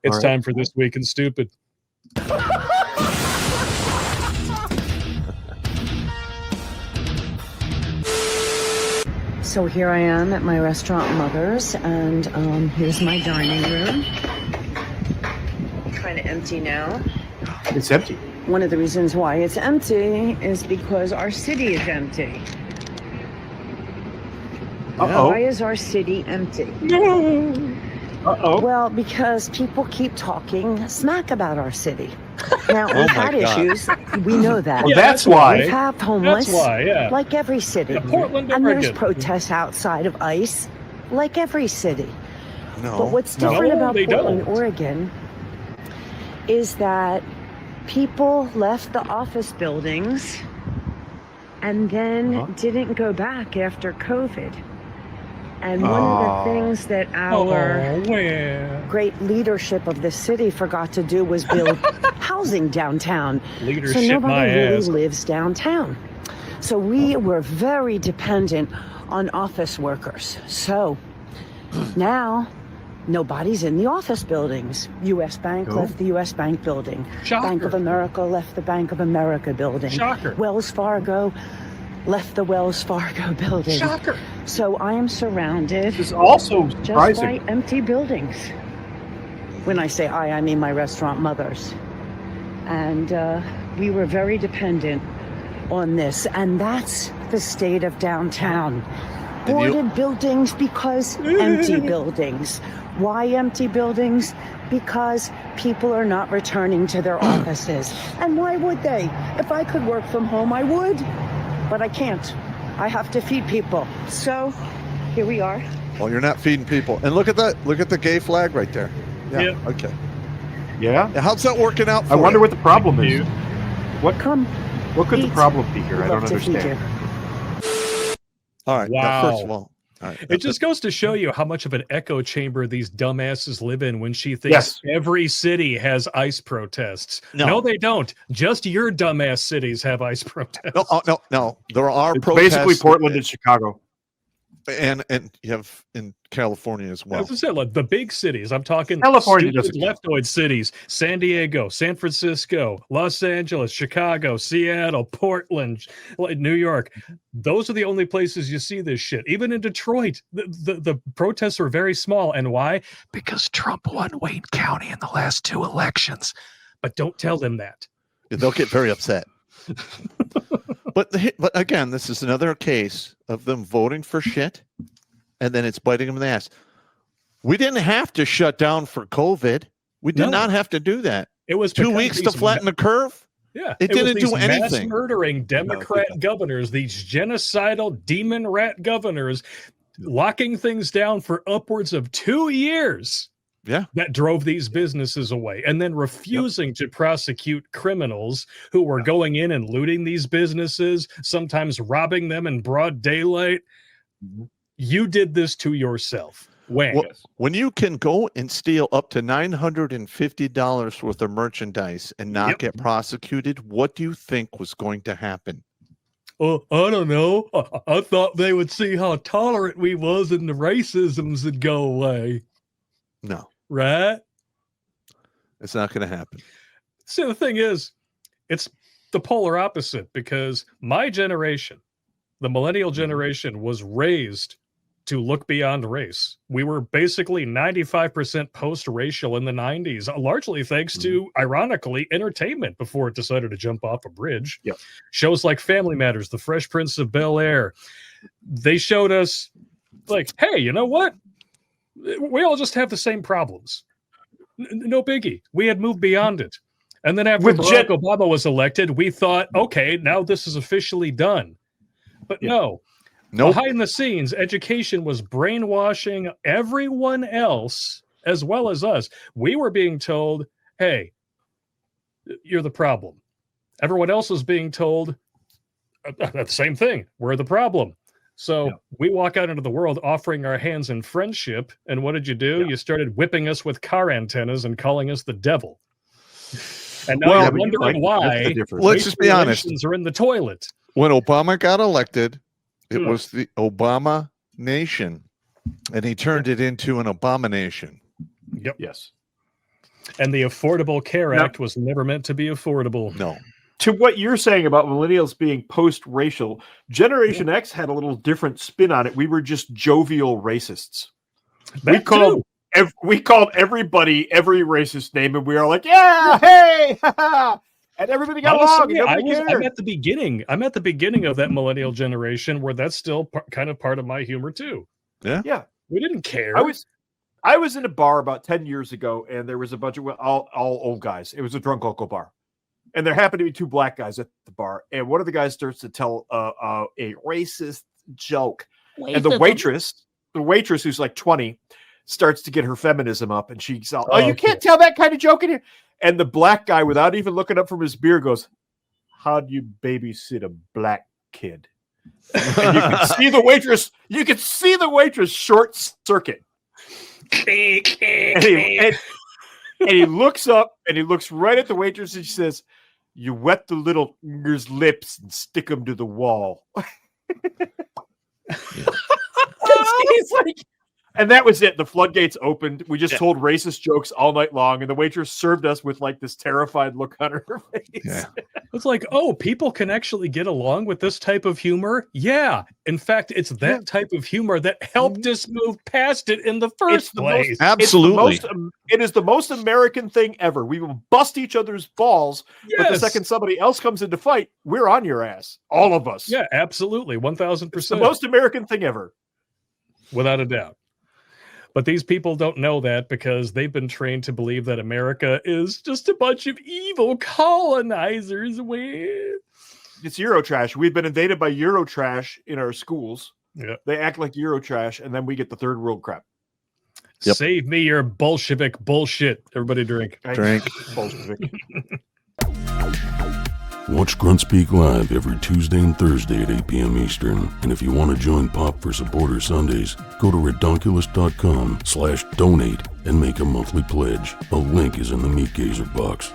It's time for This Week in Stupid. So here I am at my restaurant Mother's, and here's my dining room. Kind of empty now. It's empty. One of the reasons why it's empty is because our city is empty. Uh-oh. Why is our city empty? Uh-oh. Well, because people keep talking smack about our city. Now, we've had issues. We know that. Well, that's why. We have homeless, That's why, yeah. like every city. Portland, And there's Oregon. protests outside of ICE, like every city. No. But what's different No, about they Portland, don't. Oregon, is that people left the office buildings and then didn't go back after COVID. And one of the things that our great leadership of the city forgot to do was build housing downtown. Leadership, so nobody my really ass. lives downtown. So we were very dependent on office workers. So now nobody's in the office buildings. U.S. Bank left the U.S. Bank building. Shocker. Bank of America left the Bank of America building. Shocker. Wells Fargo left the Wells Fargo building. Shocker. So I am surrounded This is also just surprising. by empty buildings. When I say I mean my restaurant Mothers. And we were very dependent on this. And that's the state of downtown. Boarded buildings because empty buildings. Why empty buildings? Because people are not returning to their offices. And why would they? If I could work from home, I would. But I can't. I have to feed people. So here we are. Well, you're not feeding people. And look at that. Look at the gay flag right there. Yeah. Yep. Okay. Yeah. Now, how's that working out for I wonder you? what the problem is. Come. What could the eat. problem be here? I We'd don't love to feed understand. you. All right. Now, Wow. first of all right. It just goes to show you how much of an echo chamber these dumbasses live in when she thinks Yes. every city has ICE protests. No. No, they don't. Just your dumbass cities have ICE protests. No. There are It's protests. basically Portland and Chicago. And you have in California as well. As I said, like the big cities. I'm talking California stupid doesn't count. leftoid cities: San Diego, San Francisco, Los Angeles, Chicago, Seattle, Portland, like New York. Those are the only places you see this shit. Even in Detroit, the protests are very small. And why? Because Trump won Wayne County in the last 2 elections. But don't tell them that. They'll get very upset. But again, this is another case of them voting for shit, and then it's biting them in the ass. We didn't have to shut down for COVID. We did No. not have to do that. It was 2 because weeks to these flatten the curve. Yeah, It was didn't do these anything. Mass murdering Democrat No, it governors, these genocidal demon rat governors, locking things down for upwards of 2 years. Yeah. That drove these businesses away, and then refusing to prosecute criminals who were going in and looting these businesses, sometimes robbing them in broad daylight. You did this to yourself. When? Well, when you can go and steal up to $950 worth of merchandise and not get prosecuted, what do you think was going to happen? Oh, I don't know. I thought they would see how tolerant we was and the racisms would go away. No, Right? it's not going to happen. See, the thing is, it's the polar opposite because my generation, the millennial generation, was raised to look beyond race. We were basically 95% post-racial in the 90s, largely thanks to, ironically, entertainment before it decided to jump off a bridge. Yep. Shows like Family Matters, The Fresh Prince of Bel-Air, they showed us, like, hey, you know what? We all just have the same problems. No biggie. We had moved beyond it. And then after Barack Obama was elected, we thought, okay, now this is officially done. But no. Behind the scenes, education was brainwashing everyone else as well as us. We were being told, hey, you're the problem. Everyone else was being told the same thing. We're the problem. So we walk out into the world offering our hands in friendship. And what did you do? You started whipping us with car antennas and calling us the devil. And now you're wondering why. Let's just be honest. Are in the toilet. When Obama got elected, it was the Obama nation, and he turned it into an abomination. Yep. Yes. And the Affordable Care Now- Act was never meant to be affordable. No. To what you're saying about millennials being post-racial, Generation X had a little different spin on it. We were just jovial racists. That called too. We called everybody every racist name, and we were like, "Yeah, hey!" And everybody got along. And nobody cared. I'm at the beginning. I'm at the beginning of that millennial generation where that's still kind of part of my humor too. Yeah. We didn't care. I was in a bar about 10 years ago, and there was a bunch of all old guys. It was a drunk local bar. And there happened to be two black guys at the bar. And one of the guys starts to tell a racist joke. And the waitress, who's like 20, starts to get her feminism up. And she's all, you can't tell that kind of joke in here. And the black guy, without even looking up from his beer, goes, "How do you babysit a black kid?" And you can see the waitress. You can see the waitress short circuit. And he looks up and he looks right at the waitress and she says, "You wet the little nigger's lips and stick them to the wall." He's like, and that was it. The floodgates opened. We just told racist jokes all night long, and the waitress served us with like this terrified look on her face. Yeah. It's like, oh, people can actually get along with this type of humor. Yeah. In fact, it's that type of humor that helped us move past it in the first place. Absolutely. It is the most American thing ever. We will bust each other's balls, but the Yes. second somebody else comes into fight, we're on your ass. All of us. Yeah, absolutely. 1000%. It's the most American thing ever. Without a doubt. But these people don't know that because they've been trained to believe that America is just a bunch of evil colonizers. It's Eurotrash. We've been invaded by Eurotrash in our schools. Yeah. They act like Eurotrash, and then we get the third world crap. Yep. Save me your Bolshevik bullshit. Everybody drink. Drink. Bolshevik. Watch Grunt Speak live every Tuesday and Thursday at 8 p.m. Eastern. And if you want to join Pop for Supporter Sundays, go to redonkulous.com/donate and make a monthly pledge. A link is in the Meat Gazer box.